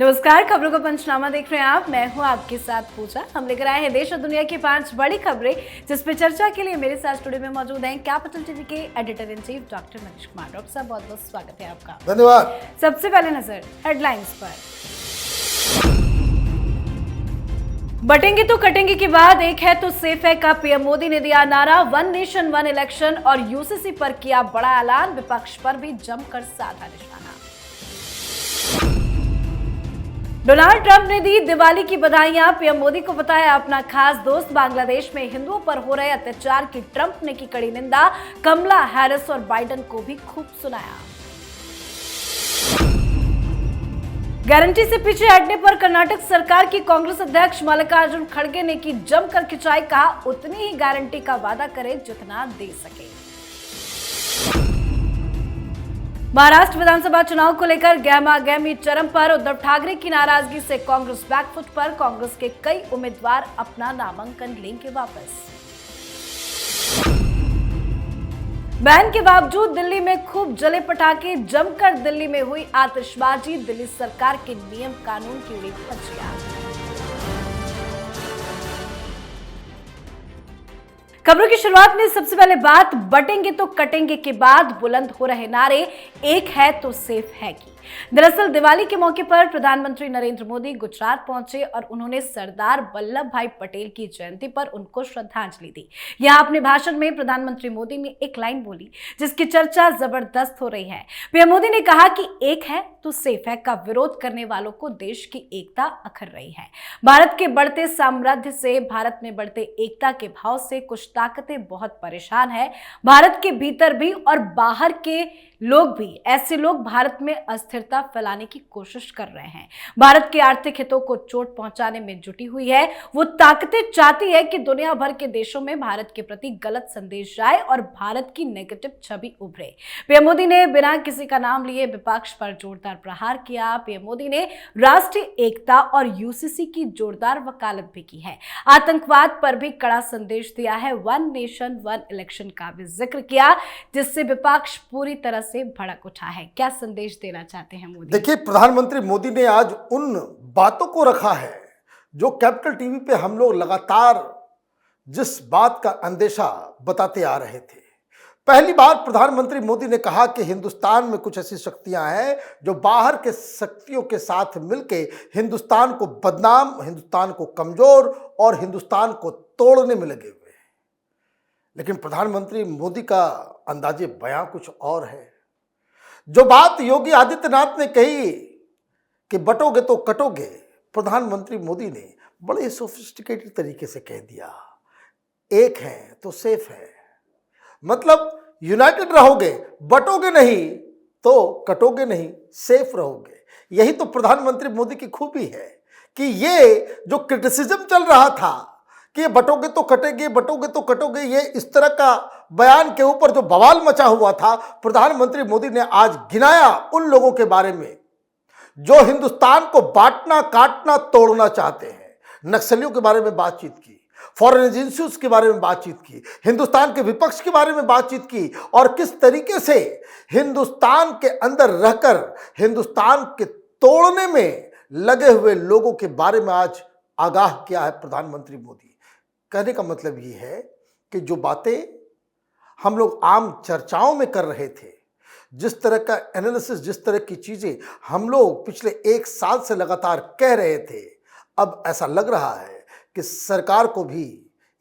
नमस्कार, खबरों का पंचनामा देख रहे हैं आप। मैं हूं आपके साथ पूजा। हम लेकर आए हैं देश और दुनिया की 5 बड़ी खबरें, जिस पे चर्चा के लिए मेरे साथ स्टूडियो में मौजूद हैं कैपिटल टीवी के editor in chief doctor Manish Kumar. Doctor साहब, बहुत बहुत स्वागत है आपका। धन्यवाद। सबसे पहले नजर हेडलाइंस पर। बटेंगे तो कटेंगे के बाद एक है तो सेफ है का पीएम मोदी ने दिया नारा। वन नेशन वन इलेक्शन और यूसीसी पर किया बड़ा ऐलान। विपक्ष पर भी जमकर साधा निशाना। डोनाल्ड ट्रंप ने दी दिवाली की बधाइयां। पीएम मोदी को बताया अपना खास दोस्त। बांग्लादेश में हिंदुओं पर हो रहे अत्याचार की ट्रंप ने की कड़ी निंदा। कमला हैरिस और बाइडेन को भी खूब सुनाया। गारंटी से पीछे हटने पर कर्नाटक सरकार की कांग्रेस अध्यक्ष मल्लिकार्जुन खड़गे ने की जमकर खिंचाई। कहा उतनी ही गारंटी का वादा करें जितना दे सके। महाराष्ट्र विधानसभा चुनाव को लेकर गहमागहमी चरम पर। उद्धव ठाकरे की नाराजगी से कांग्रेस बैकफुट पर। कांग्रेस के कई उम्मीदवार अपना नामांकन लेंगे वापस। बैन के बावजूद दिल्ली में खूब जले पटाखे। जमकर दिल्ली में हुई आतिशबाजी। दिल्ली सरकार के नियम कानून की उड़ी धज्जियां। खबरों की शुरुआत में सबसे पहले बात बटेंगे तो कटेंगे के बाद बुलंद हो रहे नारे एक है तो सेफ है की। दरअसल दिवाली के मौके पर प्रधानमंत्री नरेंद्र मोदी गुजरात पहुंचे और उन्होंने सरदार वल्लभ भाई पटेल की जयंती पर उनको श्रद्धांजलि दी। यहां अपने भाषण में प्रधानमंत्री मोदी ने एक लाइन बोली जिसकी चर्चा जबरदस्त हो रही है। पीएम मोदी ने कहा कि एक है तो सेफ है का विरोध करने वालों को देश की एकता अखर रही है। भारत के बढ़ते साम्राज्य से, भारत में बढ़ते एकता के भाव से कुछ ताकतें बहुत परेशान है। भारत के भीतर भी और बाहर के लोग भी, ऐसे लोग भारत में अस्थिरता फैलाने की कोशिश कर रहे हैं। भारत के आर्थिक हितों को चोट पहुंचाने में जुटी हुई है। वो ताकतें चाहती है कि दुनिया भर के देशों में भारत के प्रति गलत संदेश जाए और भारत की नेगेटिव छवि उभरे। पीएम मोदी ने बिना किसी का नाम लिए विपक्ष पर जोरदार प्रहार किया। पीएम मोदी ने राष्ट्रीय एकता और यूसीसी की जोरदार वकालत भी की है। आतंकवाद पर भी कड़ा संदेश दिया है। वन नेशन वन इलेक्शन का भी जिक्र किया, जिससे विपक्ष पूरी तरह से भड़क उठा है। क्या संदेश देना चाहते हैं मोदी? देखिए, प्रधानमंत्री मोदी ने आज उन बातों को रखा है जो कैपिटल टीवी पे हम लोग लगातार जिस बात का अंदेशा बताते आ रहे थे। पहली बार प्रधानमंत्री मोदी ने कहा कि हिंदुस्तान में कुछ ऐसी शक्तियां हैं जो बाहर के शक्तियों के साथ मिलकर हिंदुस्तान को बदनाम, हिंदुस्तान को कमजोर और हिंदुस्तान को तोड़ने में लगे हुए हैं। लेकिन प्रधानमंत्री मोदी का अंदाजे बयां कुछ और है। जो बात योगी आदित्यनाथ ने कही कि बटोगे तो कटोगे, प्रधानमंत्री मोदी ने बड़े सोफिस्टिकेटेड तरीके से कह दिया। एक है तो सेफ है, मतलब यूनाइटेड रहोगे, बटोगे नहीं तो कटोगे नहीं, सेफ रहोगे। यही तो प्रधानमंत्री मोदी की खूबी है कि ये जो क्रिटिसिज्म चल रहा था कि ये बटोगे तो कटेंगे, बटोगे तो कटोगे, ये इस तरह का बयान के ऊपर जो बवाल मचा हुआ था, प्रधानमंत्री मोदी ने आज गिनाया उन लोगों के बारे में जो हिंदुस्तान को बांटना, काटना, तोड़ना चाहते हैं। नक्सलियों के बारे में बातचीत की, फॉरेन एजेंसीज के बारे में बातचीत की, हिंदुस्तान के विपक्ष के बारे में बातचीत की और किस तरीके से हिंदुस्तान के अंदर रहकर हिंदुस्तान के तोड़ने में लगे हुए लोगों के बारे में आज आगाह किया है प्रधानमंत्री मोदी। कहने का मतलब ये है कि जो बातें हम लोग आम चर्चाओं में कर रहे थे, जिस तरह का एनालिसिस, जिस तरह की चीजें हम लोग पिछले 1 साल से लगातार कह रहे थे, अब ऐसा लग रहा है कि सरकार को भी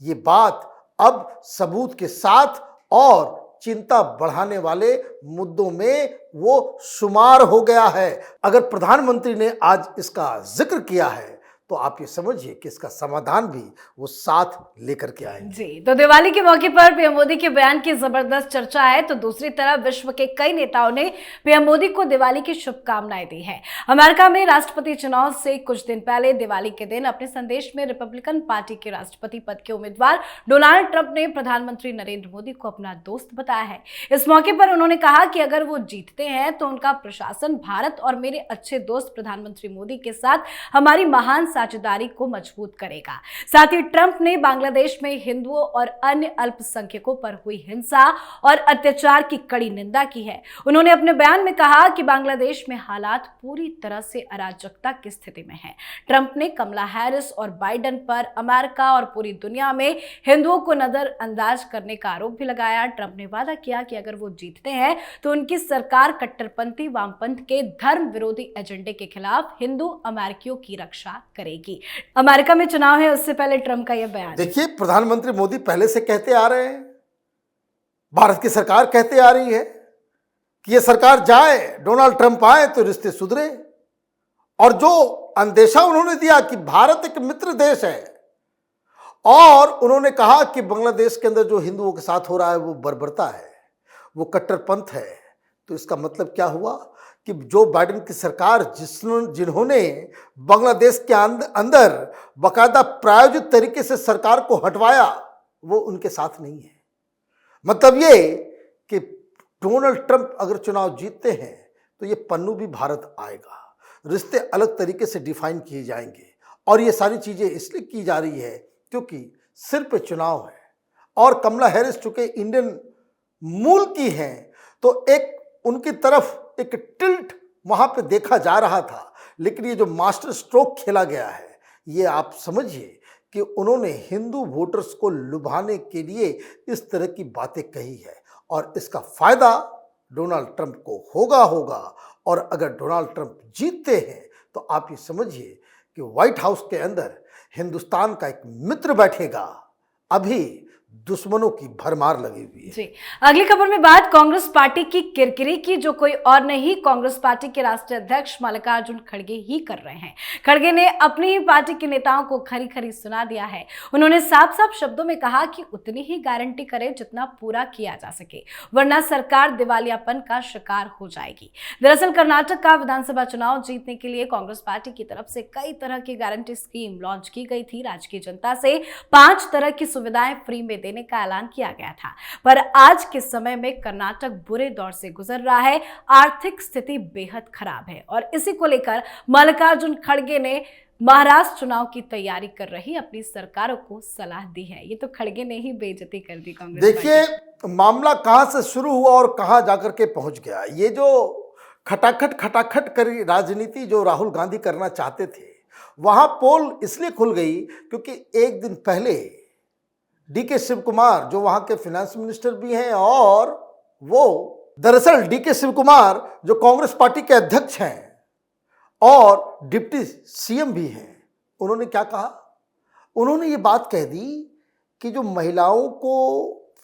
ये बात अब सबूत के साथ और चिंता बढ़ाने वाले मुद्दों में वो शुमार हो गया है। अगर प्रधानमंत्री ने आज इसका जिक्र किया है तो आप ये समझिए कि इसका समाधान भी वो साथ लेकर के आएंगे। जी, तो दिवाली के मौके पर पीएम मोदी के बयान की जबरदस्त चर्चा है, तो दूसरी तरफ विश्व के कई नेताओं ने पीएम मोदी को दिवाली की शुभकामनाएं दी है। अमेरिका में राष्ट्रपति चुनाव से कुछ दिन पहले दिवाली के दिन अपने संदेश में रिपब्लिकन पार्टी के राष्ट्रपति पद के उम्मीदवार डोनाल्ड ट्रंप ने प्रधानमंत्री नरेंद्र मोदी को अपना दोस्त बताया है। इस मौके पर उन्होंने कहा कि अगर वो जीतते हैं तो उनका प्रशासन भारत और मेरे अच्छे दोस्त प्रधानमंत्री मोदी के साथ हमारी महान साझेदारी को मजबूत करेगा। साथ ही ट्रंप ने बांग्लादेश में हिंदुओं और अन्य अल्पसंख्यकों पर हुई हिंसा और अत्याचार की कड़ी निंदा की है। उन्होंने अपने बयान में कहा कि बांग्लादेश में हालात पूरी तरह से अराजकता की स्थिति में है। ट्रंप ने कमला हैरिस और बाइडेन पर अमेरिका और पूरी दुनिया में हिंदुओं को नजरअंदाज करने का आरोप भी लगाया। ट्रंप ने वादा किया कि अगर वो जीतते हैं तो उनकी सरकार कट्टरपंथी वामपंथ के धर्म विरोधी एजेंडे के खिलाफ हिंदू अमेरिकियों की रक्षा करेगी। अमेरिका में चुनाव है, उससे पहले ट्रंप का यह बयान। देखिए, प्रधानमंत्री मोदी पहले से कहते आ रहे हैं, भारत की सरकार कहते आ रही है कि यह सरकार जाए, डोनाल्ड ट्रंप आए तो रिश्ते सुधरे। और जो अंदेशा उन्होंने दिया कि भारत एक मित्र देश है, और उन्होंने कहा कि बांग्लादेश के अंदर जो हिंदुओं के साथ हो रहा है वो बर्बरता है, वो कट्टरपंथ है, तो इसका मतलब क्या हुआ कि जो बाइडेन की सरकार जिन्होंने बांग्लादेश के अंदर बाकायदा प्रायोजित तरीके से सरकार को हटवाया, वो उनके साथ नहीं है। मतलब ये कि डोनाल्ड ट्रंप अगर चुनाव जीतते हैं तो ये पन्नू भी भारत आएगा, रिश्ते अलग तरीके से डिफाइन किए जाएंगे। और ये सारी चीजें इसलिए की जा रही है क्योंकि सिर पे चुनाव है, और कमला हैरिस चूंकि इंडियन मूल की हैं, तो एक उनकी तरफ एक टिल्ट वहां पे देखा जा रहा था। लेकिन ये जो मास्टर स्ट्रोक खेला गया है, ये आप समझिए कि उन्होंने हिंदू वोटर्स को लुभाने के लिए इस तरह की बातें कही है, और इसका फायदा डोनाल्ड ट्रंप को होगा। और अगर डोनाल्ड ट्रंप जीतते हैं तो आप ये समझिए कि व्हाइट हाउस के अंदर हिंदुस्तान का एक मित्र बैठेगा। अभी दुश्मनों की भरमार लगी हुई है। जी, अगली खबर में बात कांग्रेस पार्टी की किरकिरी की, जो कोई और नहीं कांग्रेस पार्टी के राष्ट्रीय अध्यक्ष मल्लिकार्जुन खड़गे ही कर रहे हैं। खड़गे ने अपनी ही पार्टी के नेताओं को खरी खरी सुना दिया है। उन्होंने साफ साफ शब्दों में कहा कि उतनी ही गारंटी करें जितना पूरा किया जा सके, वरना सरकार दिवालियापन का शिकार हो जाएगी। दरअसल कर्नाटक का विधानसभा चुनाव जीतने के लिए कांग्रेस पार्टी की तरफ से कई तरह की गारंटी स्कीम लॉन्च की गई थी। राज्य की जनता से 5 तरह की सुविधाएं फ्री में देने का ऐलान किया गया था, पर आज के समय में कर्नाटक बुरे दौर से गुजर रहा है। आर्थिक स्थिति बेहद खराब है, और इसी को लेकर मल्लिकार्जुन खड़गे ने महाराष्ट्र चुनाव की तैयारी कर रही अपनी सरकारों को सलाह दी है। ये तो खड़गे ने ही बेइज्जती कर दी कांग्रेस। देखिए, मामला कहां से शुरू हुआ और कहां जाकर के पहुंच गया। ये जो खटाखट करी राजनीति जो राहुल गांधी करना चाहते थे, वहां पोल इसलिए खुल गई क्योंकि एक दिन पहले डीके शिव कुमार, जो वहां के फाइनेंस मिनिस्टर भी हैं, और वो दरअसल डीके शिव कुमार जो कांग्रेस पार्टी के अध्यक्ष हैं और डिप्टी सीएम भी हैं, उन्होंने क्या कहा? उन्होंने ये बात कह दी कि जो महिलाओं को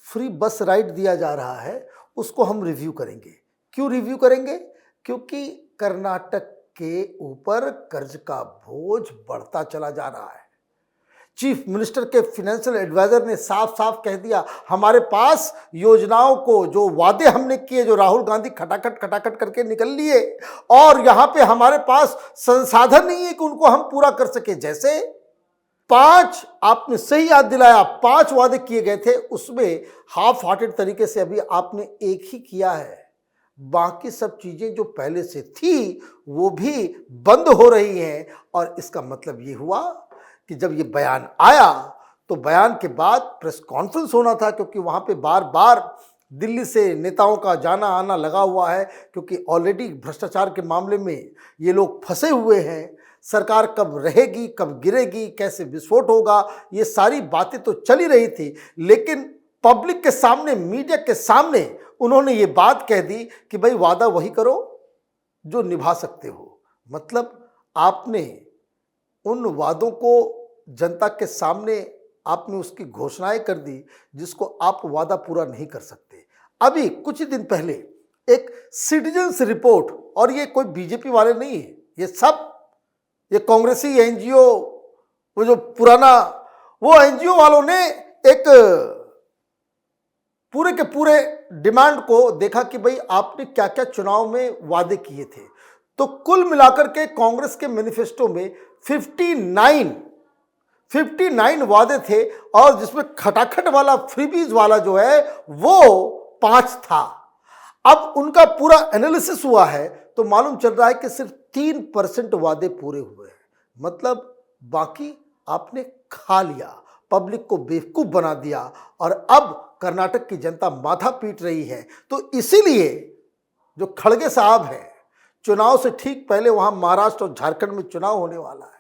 फ्री बस राइड दिया जा रहा है उसको हम रिव्यू करेंगे। क्यों रिव्यू करेंगे? क्योंकि कर्नाटक के ऊपर कर्ज का बोझ बढ़ता चला जा रहा है। चीफ मिनिस्टर के फाइनेंशियल एडवाइजर ने साफ साफ कह दिया, हमारे पास योजनाओं को, जो वादे हमने किए, जो राहुल गांधी खटाखट करके निकल लिए, और यहां पे हमारे पास संसाधन नहीं है कि उनको हम पूरा कर सके। जैसे 5, आपने सही याद दिलाया, 5 वादे किए गए थे, उसमें हाफ हार्टेड तरीके से अभी आपने एक ही किया है। बाकी सब चीजें जो पहले से थी वो भी बंद हो रही हैं। और इसका मतलब ये हुआ कि जब ये बयान आया तो बयान के बाद प्रेस कॉन्फ्रेंस होना था, क्योंकि वहाँ पे बार बार दिल्ली से नेताओं का जाना आना लगा हुआ है, क्योंकि ऑलरेडी भ्रष्टाचार के मामले में ये लोग फंसे हुए हैं। सरकार कब रहेगी, कब गिरेगी, कैसे विस्फोट होगा, ये सारी बातें तो चली रही थी। लेकिन पब्लिक के सामने, मीडिया के सामने उन्होंने ये बात कह दी कि भाई वादा वही करो जो निभा सकते हो। मतलब आपने उन वादों को जनता के सामने आपने उसकी घोषणाएं कर दी जिसको आप वादा पूरा नहीं कर सकते। अभी कुछ दिन पहले एक सिटीजन्स रिपोर्ट, और ये कोई बीजेपी वाले नहीं है, ये सब ये कांग्रेसी एनजीओ, वो जो पुराना वो एनजीओ वालों ने एक पूरे के पूरे डिमांड को देखा कि भाई आपने क्या क्या चुनाव में वादे किए थे। तो कुल मिलाकर के कांग्रेस के मैनिफेस्टो में 59 वादे थे, और जिसमें खटाखट वाला फ्रीबीज वाला जो है वो 5 था। अब उनका पूरा एनालिसिस हुआ है तो मालूम चल रहा है कि सिर्फ 3% वादे पूरे हुए हैं। मतलब बाकी आपने खा लिया, पब्लिक को बेवकूफ बना दिया और अब कर्नाटक की जनता माथा पीट रही है। तो इसीलिए जो खड़गे साहब हैं, चुनाव से ठीक पहले वहां महाराष्ट्र और झारखंड में चुनाव होने वाला है,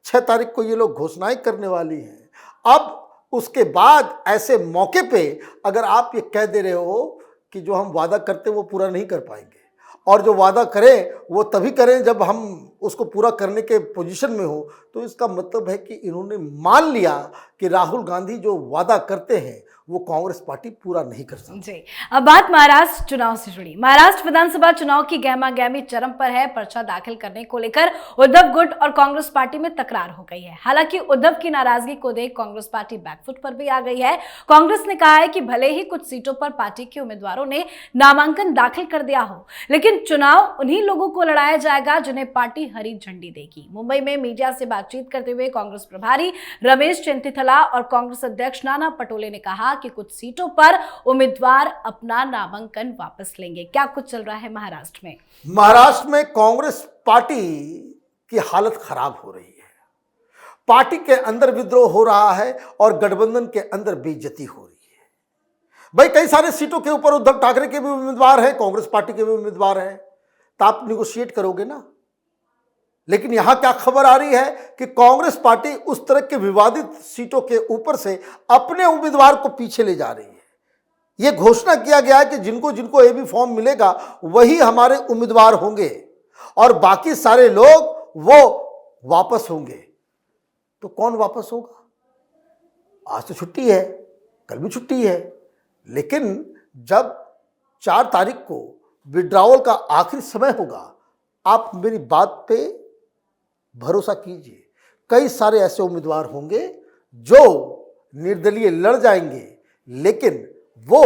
6 तारीख को ये लोग घोषणाएं करने वाली हैं। अब उसके बाद ऐसे मौके पे अगर आप ये कह दे रहे हो कि जो हम वादा करते वो पूरा नहीं कर पाएंगे, और जो वादा करें वो तभी करें जब हम उसको पूरा करने के पोजीशन में हो, तो इसका मतलब है कि इन्होंने मान लिया कि राहुल गांधी जो वादा करते हैं वो कांग्रेस पार्टी पूरा नहीं कर सकती। जी, अब बात महाराष्ट्र चुनाव से जुड़ी। महाराष्ट्र विधानसभा चुनाव की गहमा-गहमी चरम पर है। पर्चा दाखिल करने को लेकर उद्धव गुट और कांग्रेस पार्टी में तकरार हो गई है। हालांकि उद्धव की नाराजगी को देख कांग्रेस पार्टी बैकफुट पर भी आ गई है। कांग्रेस ने कहा है कि भले ही कुछ सीटों पर पार्टी के उम्मीदवारों ने नामांकन दाखिल कर दिया हो, लेकिन चुनाव उन्हीं लोगों को लड़ाया जाएगा जिन्हें पार्टी हरी झंडी देगी। मुंबई में मीडिया से बातचीत करते हुए कांग्रेस प्रभारी रमेश चेन्नीथला और कांग्रेस अध्यक्ष नाना पटोले ने कहा कि कुछ सीटों पर उम्मीदवार अपना नामांकन वापस लेंगे। क्या कुछ चल रहा है महाराष्ट्र में? महाराष्ट्र में कांग्रेस पार्टी की हालत खराब हो रही है। पार्टी के अंदर विद्रोह हो रहा है और गठबंधन के अंदर बेइज्जती हो रही है। भाई कई सारे सीटों के ऊपर उद्धव ठाकरे के भी उम्मीदवार हैं, कांग्रेस पार्टी के भी उम्मीदवार हैं, तो आप निगोशिएट करोगे ना। लेकिन यहां क्या खबर आ रही है कि कांग्रेस पार्टी उस तरह के विवादित सीटों के ऊपर से अपने उम्मीदवार को पीछे ले जा रही है। यह घोषणा किया गया है कि जिनको जिनको एबी फॉर्म मिलेगा वही हमारे उम्मीदवार होंगे और बाकी सारे लोग वो वापस होंगे। तो कौन वापस होगा? आज तो छुट्टी है, कल भी छुट्टी है, लेकिन जब 4 तारीख को विड्रॉवल का आखिरी समय होगा, आप मेरी बात पे भरोसा कीजिए, कई सारे ऐसे उम्मीदवार होंगे जो निर्दलीय लड़ जाएंगे, लेकिन वो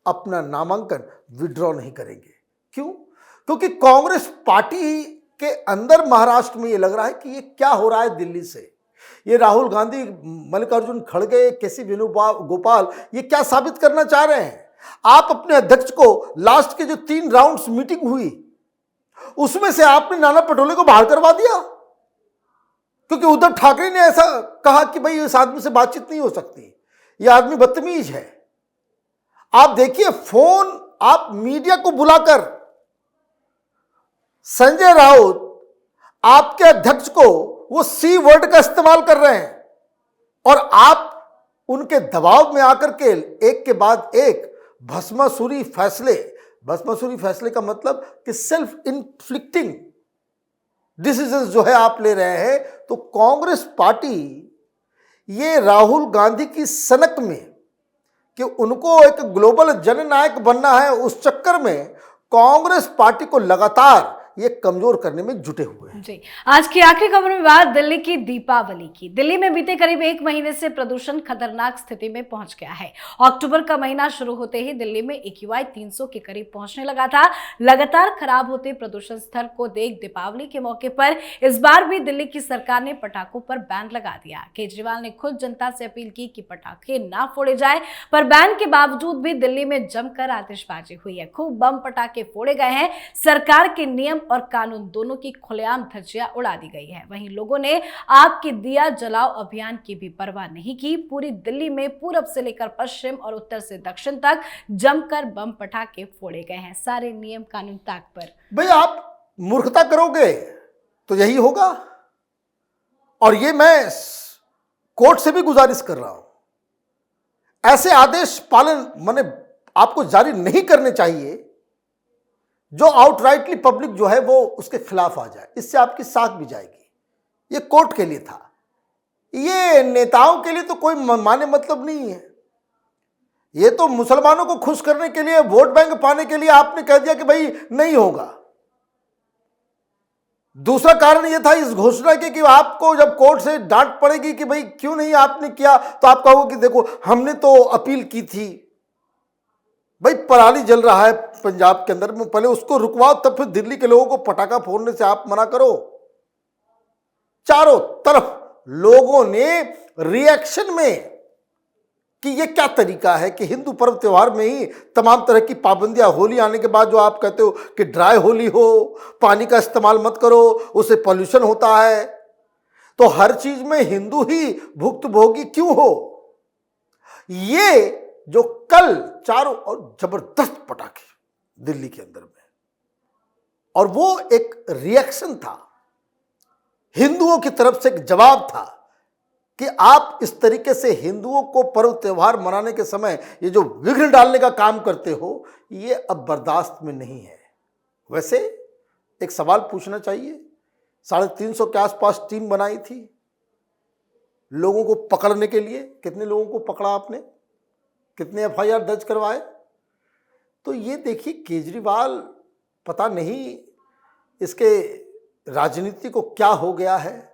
अपना नामांकन विड्रॉ नहीं करेंगे। क्यों? क्योंकि कांग्रेस पार्टी के अंदर महाराष्ट्र में ये लग रहा है कि ये क्या हो रहा है दिल्ली से। ये राहुल गांधी, मल्लिकार्जुन खड़गे, केसी वेणुगोपाल ये क्या साबित करना चाह रहे हैं? आप अपने अध्यक्ष को लास्ट के जो 3 राउंड्स मीटिंग हुई उसमें से आपने नाना पटोले को बाहर करवा दिया, क्योंकि उद्धव ठाकरे ने ऐसा कहा कि भाई इस आदमी से बातचीत नहीं हो सकती, यह आदमी बदतमीज है। आप देखिए, फोन आप मीडिया को बुलाकर संजय राउत आपके अध्यक्ष को वो सी वर्ड का इस्तेमाल कर रहे हैं और आप उनके दबाव में आकर के एक के बाद एक भस्मासुरी फैसले का मतलब कि सेल्फ इन्फ्लिक्टिंग डिसीजंस जो है आप ले रहे हैं। तो कांग्रेस पार्टी ये राहुल गांधी की सनक में कि उनको एक ग्लोबल जननायक बनना है, उस चक्कर में कांग्रेस पार्टी को लगातार ये कमजोर करने में जुटे हुए हैं। जी, आज की आखिरी खबर में बात दिल्ली की दीपावली की। दिल्ली में बीते करीब 1 महीने से प्रदूषण खतरनाक स्थिति में पहुंच गया है। अक्टूबर का महीना शुरू होते ही दिल्ली में AQI 300 के करीब पहुंचने लगा था। लगातार खराब होते प्रदूषण स्तर को देख दीपावली के मौके पर इस बार भी दिल्ली की सरकार ने पटाखों पर बैन लगा दिया। केजरीवाल ने खुद जनता से अपील की कि पटाखे ना फोड़े जाए, पर बैन के बावजूद भी दिल्ली में जमकर आतिशबाजी हुई है। खूब बम पटाखे फोड़े गए हैं। सरकार के नियम और कानून दोनों की खुलेआम धज्जियां उड़ा दी गई है। वहीं लोगों ने आग के दिया जलाओ अभियान की भी परवाह नहीं की। पूरी दिल्ली में पूरब से लेकर पश्चिम और उत्तर से दक्षिण तक जमकर बम पटाखे फोड़े गए हैं। सारे नियम कानून ताक पर। भाई आप मूर्खता करोगे तो यही होगा, और ये मैं कोर्ट से भी गुजारिश कर रहा हूं, ऐसे आदेश पालन माने आपको जारी नहीं करने चाहिए जो आउटराइटली पब्लिक जो है वो उसके खिलाफ आ जाए। इससे आपकी साख भी जाएगी। ये कोर्ट के लिए था, ये नेताओं के लिए तो कोई माने मतलब नहीं है। ये तो मुसलमानों को खुश करने के लिए, वोट बैंक पाने के लिए आपने कह दिया कि भाई नहीं होगा। दूसरा कारण यह था इस घोषणा के कि आपको जब कोर्ट से डांट पड़ेगी कि भाई क्यों नहीं आपने किया, तो आप कहोगे कि देखो हमने तो अपील की थी। भाई पराली जल रहा है पंजाब के अंदर में, पहले उसको रुकवाओ, तब फिर दिल्ली के लोगों को पटाखा फोड़ने से आप मना करो। चारों तरफ लोगों ने रिएक्शन में कि ये क्या तरीका है कि हिंदू पर्व त्योहार में ही तमाम तरह की पाबंदियां, होली आने के बाद जो आप कहते हो कि ड्राई होली हो, पानी का इस्तेमाल मत करो, उससे पॉल्यूशन होता है। तो हर चीज में हिंदू ही भुक्तभोगी क्यों हो? ये जो कल चारों ओर जबरदस्त पटाखे दिल्ली के अंदर में, और वो एक रिएक्शन था, हिंदुओं की तरफ से एक जवाब था कि आप इस तरीके से हिंदुओं को पर्व त्योहार मनाने के समय ये जो विघ्न डालने का काम करते हो, ये अब बर्दाश्त में नहीं है। वैसे एक सवाल पूछना चाहिए, 350 के आसपास टीम बनाई थी लोगों को पकड़ने के लिए, कितने लोगों को पकड़ा आपने, कितने एफआईआर दर्ज करवाए? तो ये देखिए, केजरीवाल पता नहीं इसके राजनीति को क्या हो गया है,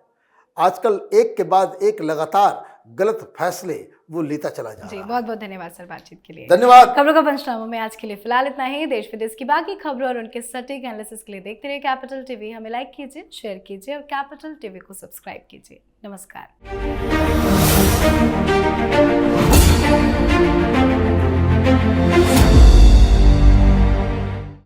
आजकल एक के बाद एक लगातार गलत फैसले वो लेता चला जा रहा है। बहुत बहुत धन्यवाद सर बातचीत के लिए। धन्यवाद। खबरों का पंचनामा में आज के लिए फिलहाल इतना ही। देश विदेश की बाकी खबरों और उनके सटीक एनालिसिस के लिए देखते रहिए कैपिटल टीवी। हमें लाइक कीजिए, शेयर कीजिए और कैपिटल टीवी को सब्सक्राइब कीजिए। नमस्कार।